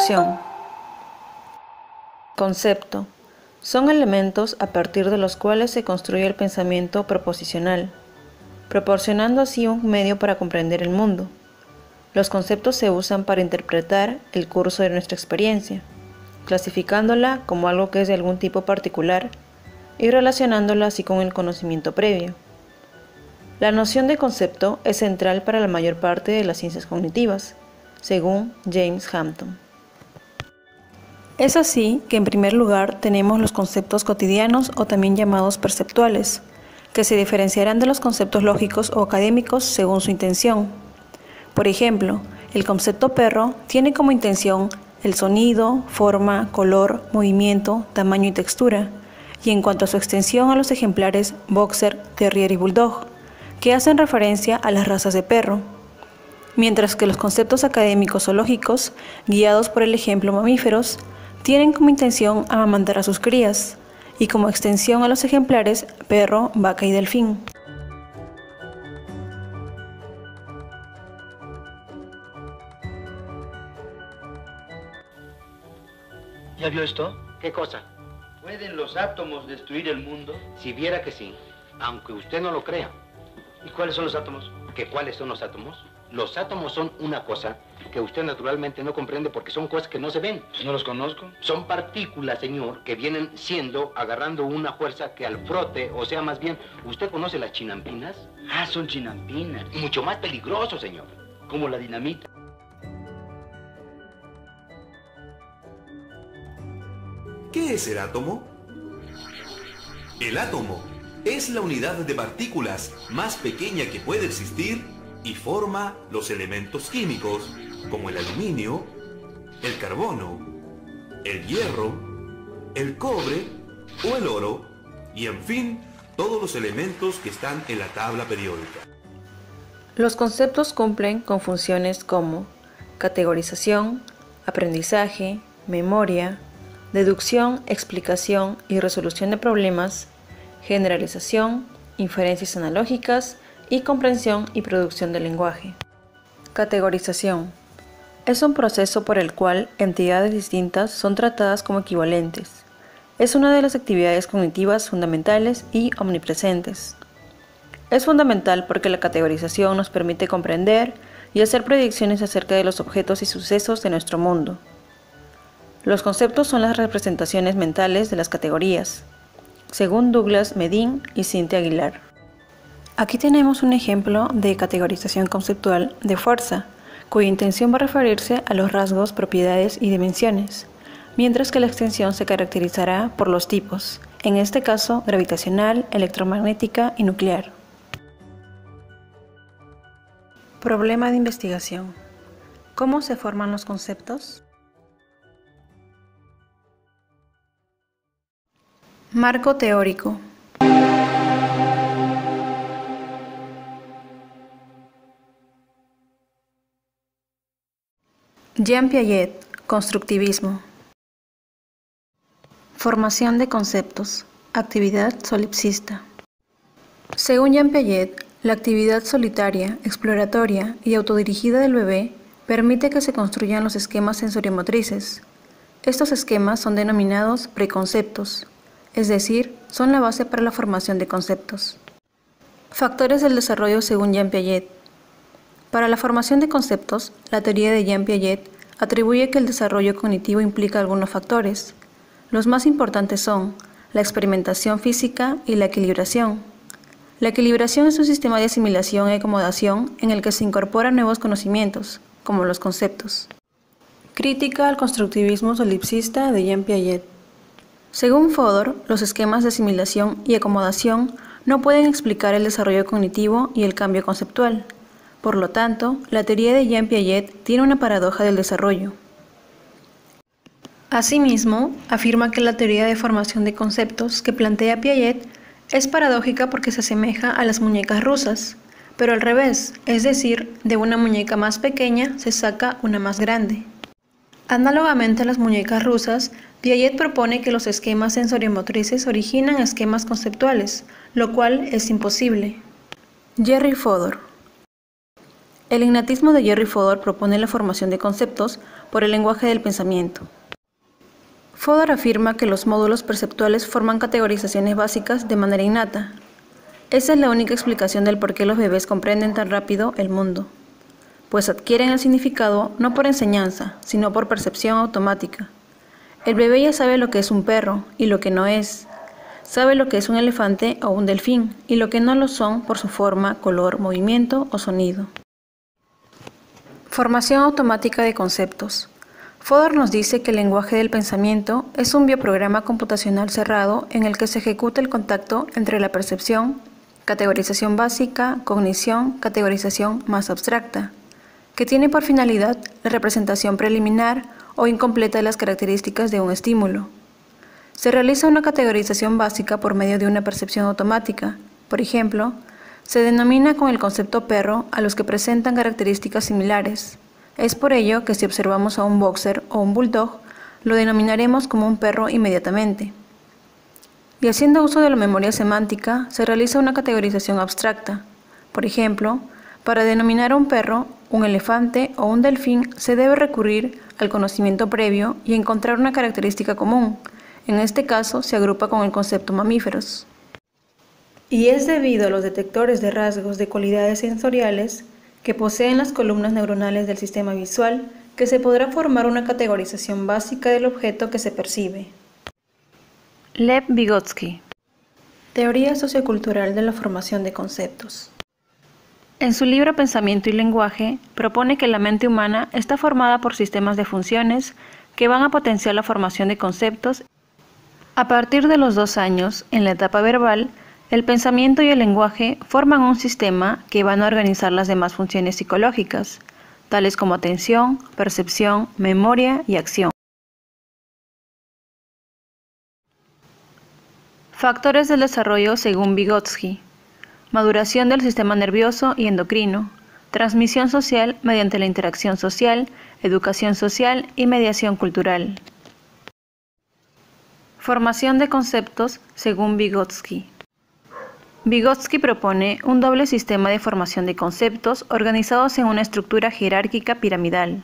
Introducción. Concepto. Son elementos a partir de los cuales se construye el pensamiento proposicional, proporcionando así un medio para comprender el mundo. Los conceptos se usan para interpretar el curso de nuestra experiencia, clasificándola como algo que es de algún tipo particular y relacionándola así con el conocimiento previo. La noción de concepto es central para la mayor parte de las ciencias cognitivas, según James Hampton. Es así que en primer lugar tenemos los conceptos cotidianos o también llamados perceptuales, que se diferenciarán de los conceptos lógicos o académicos según su intención. Por ejemplo, el concepto perro tiene como intención el sonido, forma, color, movimiento, tamaño y textura, y en cuanto a su extensión a los ejemplares boxer, terrier y bulldog, que hacen referencia a las razas de perro, mientras que los conceptos académicos o lógicos, guiados por el ejemplo mamíferos, tienen como intención amamantar a sus crías, y como extensión a los ejemplares perro, vaca y delfín. ¿Ya vio esto? ¿Qué cosa? ¿Pueden los átomos destruir el mundo? Si viera que sí, aunque usted no lo crea. ¿Y cuáles son los átomos? ¿Que cuáles son los átomos? Los átomos son una cosa que usted naturalmente no comprende porque son cosas que no se ven. No los conozco. Son partículas, señor, que vienen siendo, agarrando una fuerza que al frote, o sea, más bien, ¿usted conoce las chinampinas? Ah, son chinampinas. Mucho más peligroso, señor. Como la dinamita. ¿Qué es el átomo? El átomo es la unidad de partículas más pequeña que puede existir y forma los elementos químicos como el aluminio, el carbono, el hierro, el cobre o el oro y en fin, todos los elementos que están en la tabla periódica. Los conceptos cumplen con funciones como categorización, aprendizaje, memoria, deducción, explicación y resolución de problemas, generalización, inferencias analógicas y comprensión y producción del lenguaje. Categorización. Es un proceso por el cual entidades distintas son tratadas como equivalentes. Es una de las actividades cognitivas fundamentales y omnipresentes. Es fundamental porque la categorización nos permite comprender y hacer predicciones acerca de los objetos y sucesos de nuestro mundo. Los conceptos son las representaciones mentales de las categorías, según Douglas Medin y Cynthia Aguilar. Aquí tenemos un ejemplo de categorización conceptual de fuerza, cuya intención va a referirse a los rasgos, propiedades y dimensiones, mientras que la extensión se caracterizará por los tipos, en este caso gravitacional, electromagnética y nuclear. Problema de investigación. ¿Cómo se forman los conceptos? Marco teórico. Jean Piaget, constructivismo. Formación de conceptos, actividad solipsista. Según Jean Piaget, la actividad solitaria, exploratoria y autodirigida del bebé permite que se construyan los esquemas sensoriomotrices. Estos esquemas son denominados preconceptos, es decir, son la base para la formación de conceptos. Factores del desarrollo según Jean Piaget. Para la formación de conceptos, la teoría de Jean Piaget atribuye que el desarrollo cognitivo implica algunos factores. Los más importantes son la experimentación física y la equilibración. La equilibración es un sistema de asimilación y acomodación en el que se incorporan nuevos conocimientos, como los conceptos. Crítica al constructivismo solipsista de Jean Piaget. Según Fodor, los esquemas de asimilación y acomodación no pueden explicar el desarrollo cognitivo y el cambio conceptual. Por lo tanto, la teoría de Jean Piaget tiene una paradoja del desarrollo. Asimismo, afirma que la teoría de formación de conceptos que plantea Piaget es paradójica porque se asemeja a las muñecas rusas, pero al revés, es decir, de una muñeca más pequeña se saca una más grande. Análogamente a las muñecas rusas, Piaget propone que los esquemas sensoriomotrices originan esquemas conceptuales, lo cual es imposible. Jerry Fodor. El innatismo de Jerry Fodor propone la formación de conceptos por el lenguaje del pensamiento. Fodor afirma que los módulos perceptuales forman categorizaciones básicas de manera innata. Esa es la única explicación del por qué los bebés comprenden tan rápido el mundo, pues adquieren el significado no por enseñanza, sino por percepción automática. El bebé ya sabe lo que es un perro y lo que no es. Sabe lo que es un elefante o un delfín y lo que no lo son por su forma, color, movimiento o sonido. Formación automática de conceptos. Fodor nos dice que el lenguaje del pensamiento es un bioprograma computacional cerrado en el que se ejecuta el contacto entre la percepción, categorización básica, cognición, categorización más abstracta, que tiene por finalidad la representación preliminar o incompleta de las características de un estímulo. Se realiza una categorización básica por medio de una percepción automática. Por ejemplo, se denomina con el concepto perro a los que presentan características similares. Es por ello que si observamos a un boxer o un bulldog, lo denominaremos como un perro inmediatamente. Y haciendo uso de la memoria semántica, se realiza una categorización abstracta. Por ejemplo, para denominar a un perro, un elefante o un delfín se debe recurrir al conocimiento previo y encontrar una característica común. En este caso, se agrupa con el concepto mamíferos. Y es debido a los detectores de rasgos de cualidades sensoriales que poseen las columnas neuronales del sistema visual que se podrá formar una categorización básica del objeto que se percibe. Lev Vygotsky. Teoría sociocultural de la formación de conceptos. En su libro Pensamiento y lenguaje, propone que la mente humana está formada por sistemas de funciones que van a potenciar la formación de conceptos. A partir de los 2 años, en la etapa verbal, el pensamiento y el lenguaje forman un sistema que van a organizar las demás funciones psicológicas, tales como atención, percepción, memoria y acción. Factores del desarrollo según Vygotsky. Maduración del sistema nervioso y endocrino, transmisión social mediante la interacción social, educación social y mediación cultural. Formación de conceptos según Vygotsky. Vygotsky propone un doble sistema de formación de conceptos organizados en una estructura jerárquica piramidal.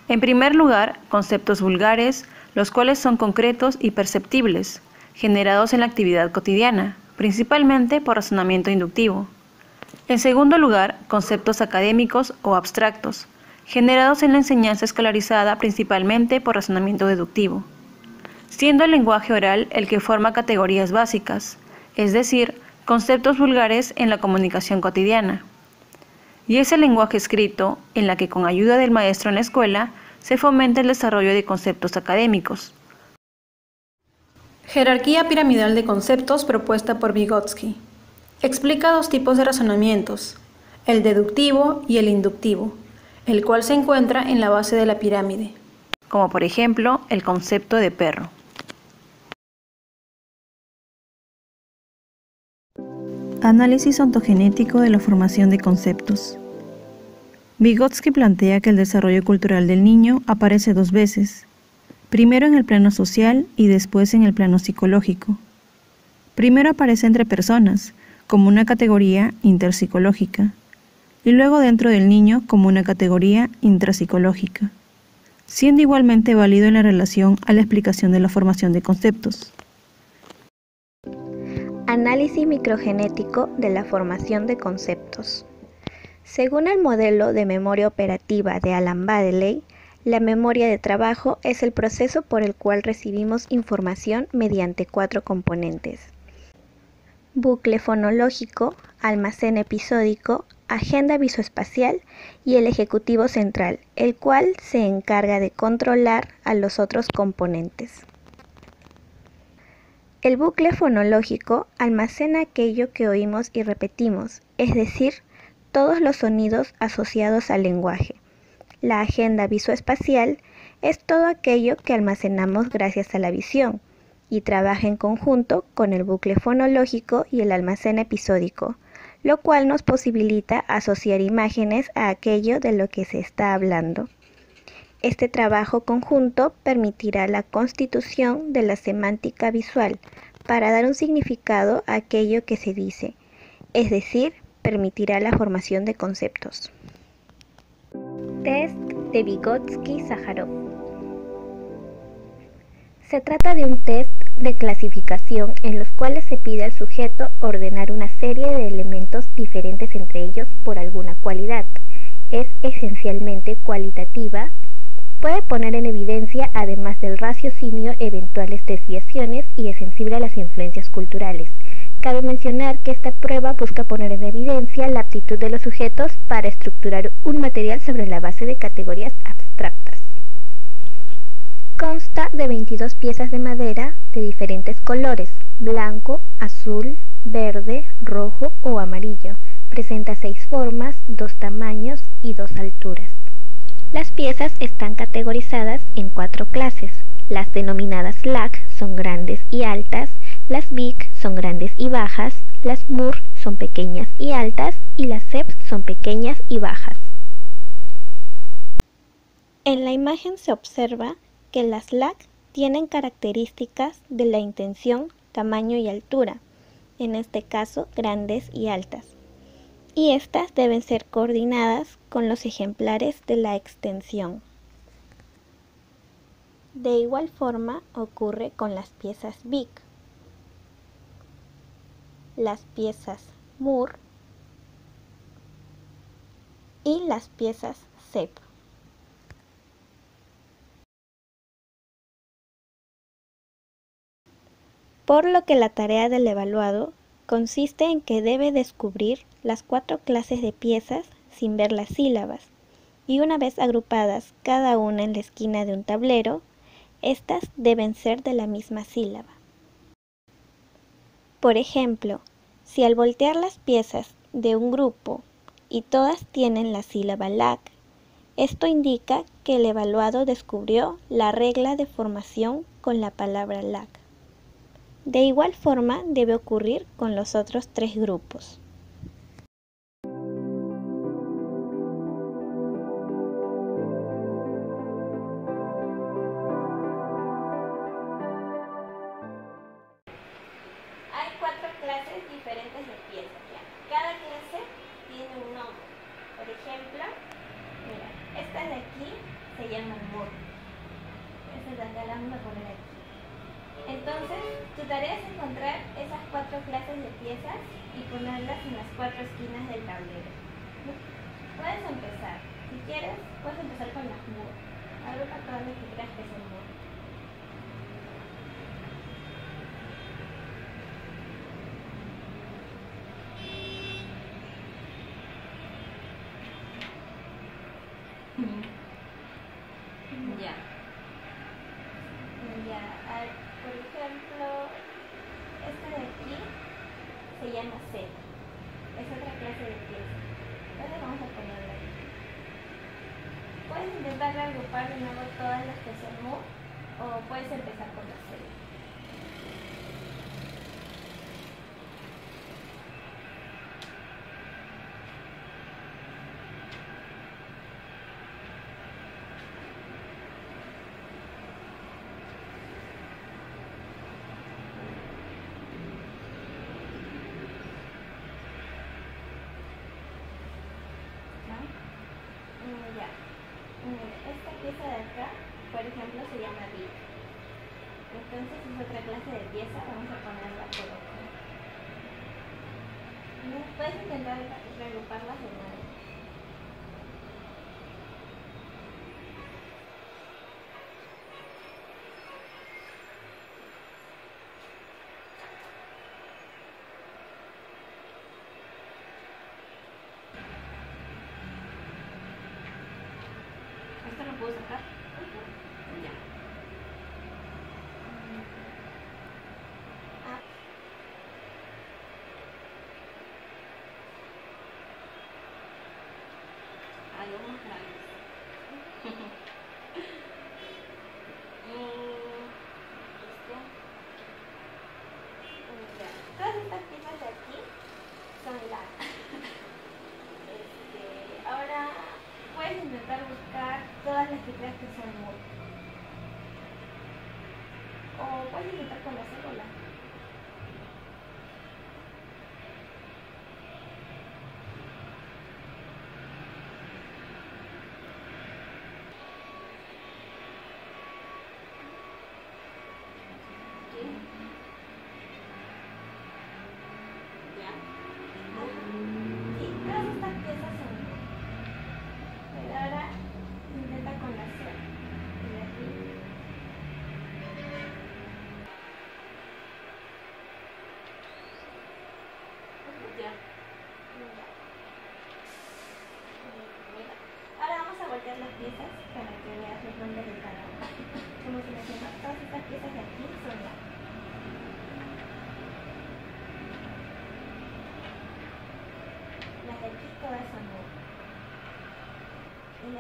En primer lugar, conceptos vulgares, los cuales son concretos y perceptibles, generados en la actividad cotidiana, principalmente por razonamiento inductivo. En segundo lugar, conceptos académicos o abstractos, generados en la enseñanza escolarizada principalmente por razonamiento deductivo, siendo el lenguaje oral el que forma categorías básicas, es decir, conceptos vulgares en la comunicación cotidiana. Y es el lenguaje escrito en la que con ayuda del maestro en la escuela se fomenta el desarrollo de conceptos académicos. Jerarquía piramidal de conceptos propuesta por Vygotsky. Explica 2 tipos de razonamientos, el deductivo y el inductivo, el cual se encuentra en la base de la pirámide, como por ejemplo el concepto de perro. Análisis ontogenético de la formación de conceptos. Vygotsky plantea que el desarrollo cultural del niño aparece 2 veces, primero en el plano social y después en el plano psicológico. Primero aparece entre personas, como una categoría interpsicológica, y luego dentro del niño como una categoría intrapsicológica, siendo igualmente válido en la relación a la explicación de la formación de conceptos. Análisis microgenético de la formación de conceptos. Según el modelo de memoria operativa de Alan Baddeley, la memoria de trabajo es el proceso por el cual recibimos información mediante 4 componentes: bucle fonológico, almacén episódico, agenda visoespacial y el ejecutivo central, el cual se encarga de controlar a los otros componentes. El bucle fonológico almacena aquello que oímos y repetimos, es decir, todos los sonidos asociados al lenguaje. La agenda visoespacial es todo aquello que almacenamos gracias a la visión y trabaja en conjunto con el bucle fonológico y el almacén episódico, lo cual nos posibilita asociar imágenes a aquello de lo que se está hablando. Este trabajo conjunto permitirá la constitución de la semántica visual para dar un significado a aquello que se dice, es decir, permitirá la formación de conceptos. Test de Vygotsky-Sájarov. Se trata de un test de clasificación en los cuales se pide al sujeto ordenar una serie de elementos diferentes entre ellos por alguna cualidad. Es esencialmente cualitativa. Puede poner en evidencia, además del raciocinio, eventuales desviaciones y es sensible a las influencias culturales. Cabe mencionar que esta prueba busca poner en evidencia la aptitud de los sujetos para estructurar un material sobre la base de categorías abstractas. Consta de 22 piezas de madera de diferentes colores: blanco, azul, verde, rojo o amarillo. Presenta 6 formas, 2 tamaños y 2 alturas. Las piezas están categorizadas en 4 clases. Las denominadas LAC son grandes y altas, las BIC son grandes y bajas, las MUR son pequeñas y altas y las CEP son pequeñas y bajas. En la imagen se observa que las LAC tienen características de la intención, tamaño y altura, en este caso grandes y altas, y estas deben ser coordinadas con los ejemplares de la extensión. De igual forma ocurre con las piezas BIC, las piezas MUR y las piezas CEP. Por lo que la tarea del evaluado consiste en que debe descubrir las 4 clases de piezas sin ver las sílabas, y una vez agrupadas cada una en la esquina de un tablero, estas deben ser de la misma sílaba. Por ejemplo, si al voltear las piezas de un grupo y todas tienen la sílaba LAC, esto indica que el evaluado descubrió la regla de formación con la palabra LAC. De igual forma debe ocurrir con los otros 3 grupos. Hay 4 clases diferentes de piezas, ¿ya? Cada clase tiene un nombre. Por ejemplo, mira, esta de aquí se llama MUR. Esta de acá la vamos a poner aquí. Entonces, tu tarea es encontrar esas 4 clases de piezas y ponerlas en las 4 esquinas del tablero. Puedes empezar. Si quieres, puedes empezar con las MUR. Agrupa todas las que creas que son MUR. Ya. Por ejemplo, esta de aquí se llama C. Es otra clase de pieza. Entonces vamos a ponerla aquí. Puedes intentar agrupar de nuevo todas las que son MUR o puedes empezar con la C. Esta pieza de acá, por ejemplo, se llama BIC. Entonces es otra clase de pieza, vamos a ponerla por acá. Puedes intentar reagruparlas de nuevo. ¿Esto lo puedo sacar? Ya. Algo más grande. Todas estas piezas de aquí son LAC. Ahora puedes intentar buscar todas las que creas que son MUR. O puedes intentar con la cédula.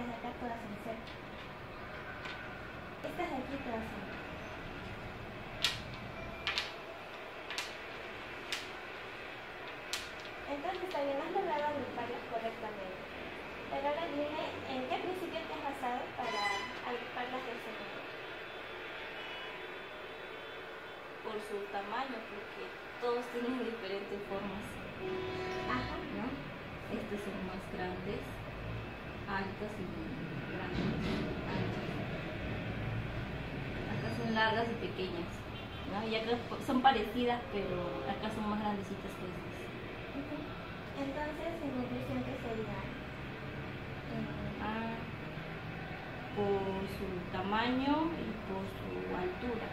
las de acá todas son C. Estas de aquí todas son. Entonces también has logrado agruparlas correctamente. Pero ahora dime, ¿en qué principio te has basado para agruparlas del segundo? Por su tamaño, porque todos tienen diferentes formas. Ajá. ¿No? Estos son más grandes, altos y grandes, anchos. Acá son largas y pequeñas, ¿no? Y acá son parecidas, pero acá son más grandecitas que estas. Entonces, en conclusión, ¿qué sería? Por su tamaño y por su altura.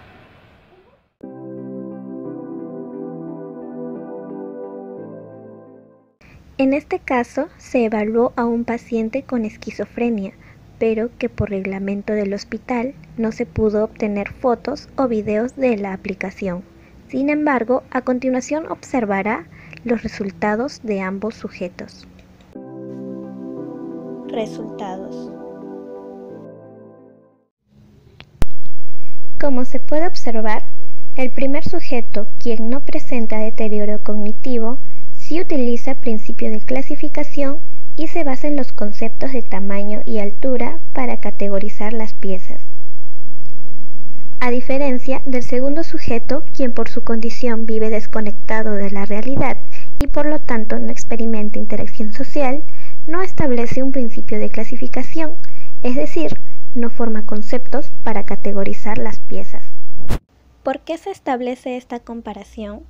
En este caso, se evaluó a un paciente con esquizofrenia, pero que por reglamento del hospital no se pudo obtener fotos o videos de la aplicación. Sin embargo, a continuación observará los resultados de ambos sujetos. Resultados. Como se puede observar, el primer sujeto, quien no presenta deterioro cognitivo, sí utiliza principio de clasificación y se basa en los conceptos de tamaño y altura para categorizar las piezas. A diferencia del segundo sujeto, quien por su condición vive desconectado de la realidad y por lo tanto no experimenta interacción social, no establece un principio de clasificación, es decir, no forma conceptos para categorizar las piezas. ¿Por qué se establece esta comparación?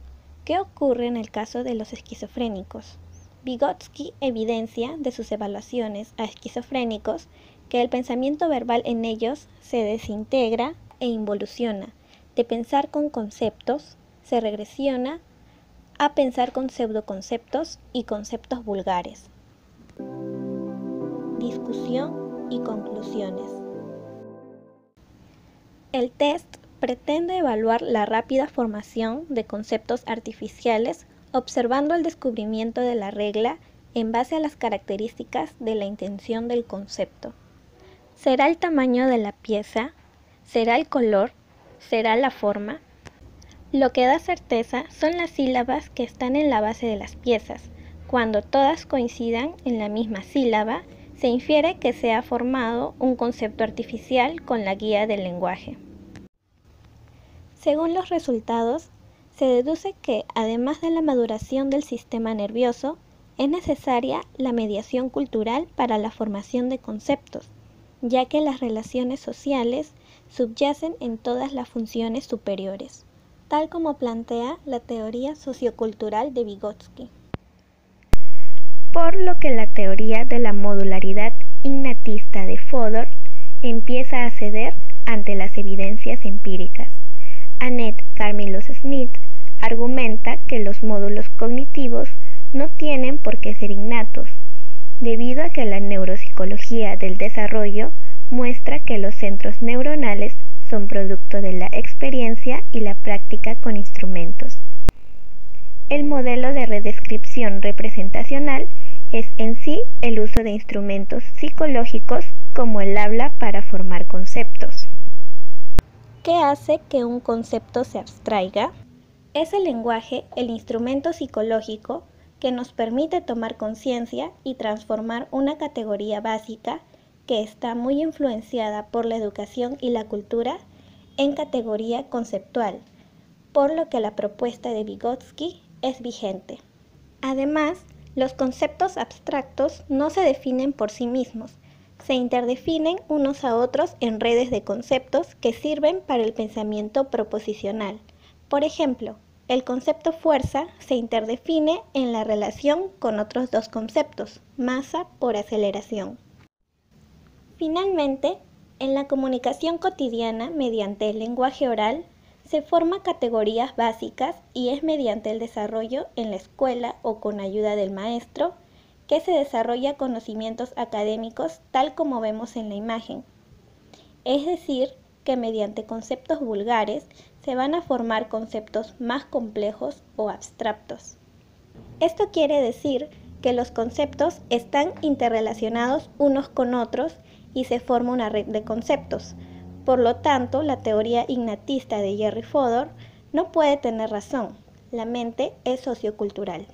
¿Qué ocurre en el caso de los esquizofrénicos? Vygotsky evidencia de sus evaluaciones a esquizofrénicos que el pensamiento verbal en ellos se desintegra e involuciona. De pensar con conceptos, se regresiona a pensar con pseudoconceptos y conceptos vulgares. Discusión y conclusiones. El test pretende evaluar la rápida formación de conceptos artificiales observando el descubrimiento de la regla en base a las características de la intención del concepto. ¿Será el tamaño de la pieza? ¿Será el color? ¿Será la forma? Lo que da certeza son las sílabas que están en la base de las piezas. Cuando todas coincidan en la misma sílaba, se infiere que se ha formado un concepto artificial con la guía del lenguaje. Según los resultados, se deduce que, además de la maduración del sistema nervioso, es necesaria la mediación cultural para la formación de conceptos, ya que las relaciones sociales subyacen en todas las funciones superiores, tal como plantea la teoría sociocultural de Vygotsky. Por lo que la teoría de la modularidad innatista de Fodor empieza a ceder ante las evidencias empíricas. Annette Karmilos-Smith argumenta que los módulos cognitivos no tienen por qué ser innatos, debido a que la neuropsicología del desarrollo muestra que los centros neuronales son producto de la experiencia y la práctica con instrumentos. El modelo de redescripción representacional es en sí el uso de instrumentos psicológicos como el habla para formar conceptos. ¿Qué hace que un concepto se abstraiga? Es el lenguaje el instrumento psicológico que nos permite tomar conciencia y transformar una categoría básica que está muy influenciada por la educación y la cultura en categoría conceptual, por lo que la propuesta de Vygotsky es vigente. Además, los conceptos abstractos no se definen por sí mismos, se interdefinen unos a otros en redes de conceptos que sirven para el pensamiento proposicional. Por ejemplo, el concepto fuerza se interdefine en la relación con otros dos conceptos, masa por aceleración. Finalmente, en la comunicación cotidiana mediante el lenguaje oral, se forman categorías básicas y es mediante el desarrollo en la escuela o con ayuda del maestro que se desarrolla conocimientos académicos tal como vemos en la imagen. Es decir, que mediante conceptos vulgares se van a formar conceptos más complejos o abstractos. Esto quiere decir que los conceptos están interrelacionados unos con otros y se forma una red de conceptos. Por lo tanto, la teoría ignatista de Jerry Fodor no puede tener razón. La mente es sociocultural.